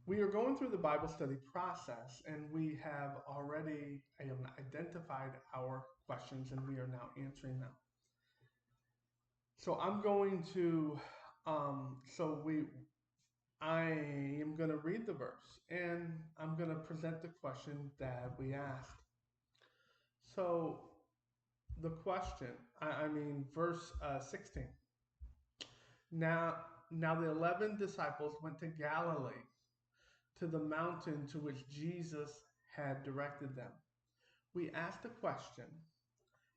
We are going through the Bible study process, and we have already identified our questions, and we are now answering them. So I'm going to, I am going to read the verse, and I'm going to present the question that we asked. So the question, verse 16. Now the 11 disciples went to Galilee, to the mountain to which Jesus had directed them. We asked the question,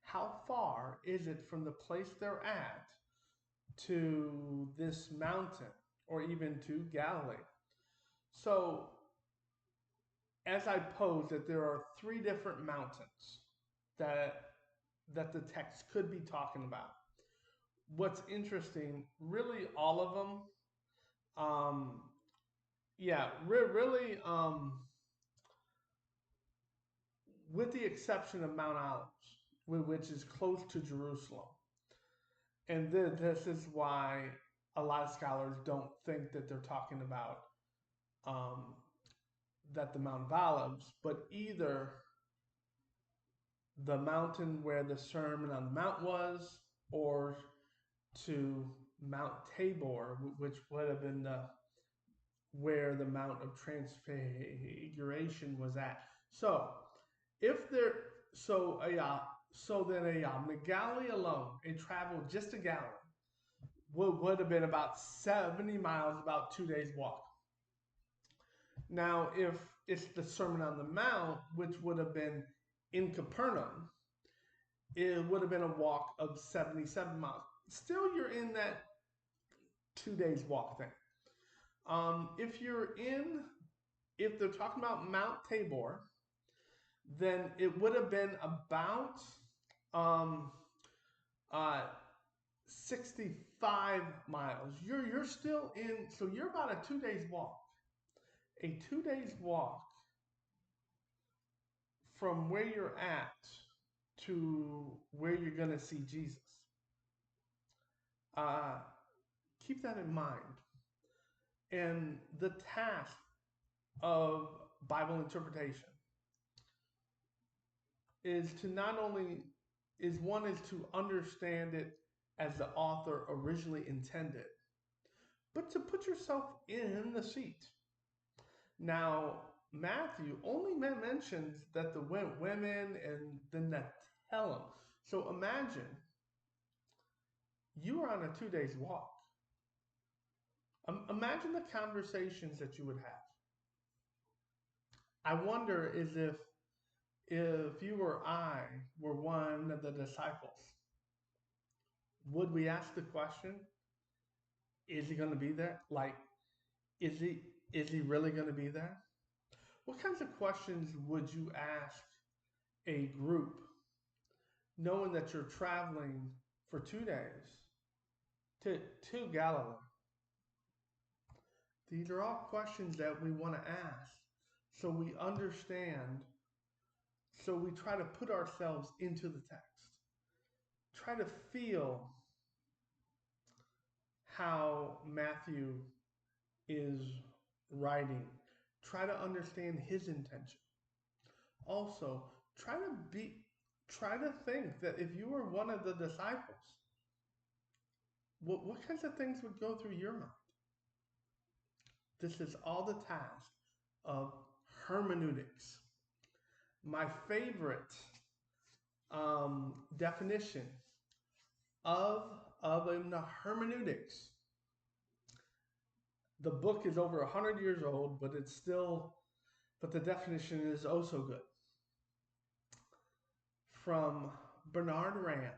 how far is it from the place they're at to this mountain or even to Galilee? So, as I posed that there are three different mountains that the text could be talking about. What's interesting, really all of them, um, really, with the exception of Mount Olives, which is close to Jerusalem. And this is why a lot of scholars don't think that they're talking about um, that the Mount of Olives, but either the mountain where the Sermon on the Mount was, or to Mount Tabor, which would have been where the Mount of Transfiguration was at. So, if there, so then the Galilee alone, it traveled just to Galilee would have been about 70 miles, about 2 days walk. Now, if it's the Sermon on the Mount, which would have been in Capernaum, it would have been a walk of 77 miles. Still, you're in that 2 days walk thing. If if they're talking about Mount Tabor, then it would have been about um, uh, 65 miles. You're still in, so you're about a 2 days walk. A 2 days walk from where you're at to where you're going to see Jesus. Uh, Keep that in mind. And the task of Bible interpretation is to not only is to understand it as the author originally intended, but to put yourself in the seat. Now, Matthew only mentions that the women and then that tell him. So imagine you are on a 2 days walk. Imagine the conversations that you would have. I wonder is if you or I were one of the disciples, would we ask the question, is he going to be there? Like, is he really going to be there? What kinds of questions would you ask a group knowing that you're traveling for 2 days to Galilee? These are all questions that we want to ask so we understand, so we try to put ourselves into the text. Try to feel how Matthew is writing. Try to understand his intention. Also, try to think that if you were one of the disciples, what kinds of things would go through your mind? This is all the task of hermeneutics. My favorite definition of the hermeneutics. The book is over 100 years old, but but the definition is oh so good. From Bernard Rand,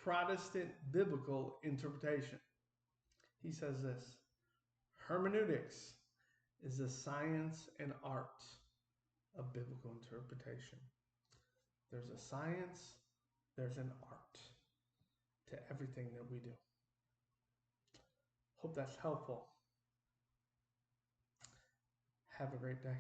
Protestant Biblical Interpretation. He says this: hermeneutics is the science and art of biblical interpretation. There's a science, there's an art to everything that we do. Hope that's helpful. Have a great day.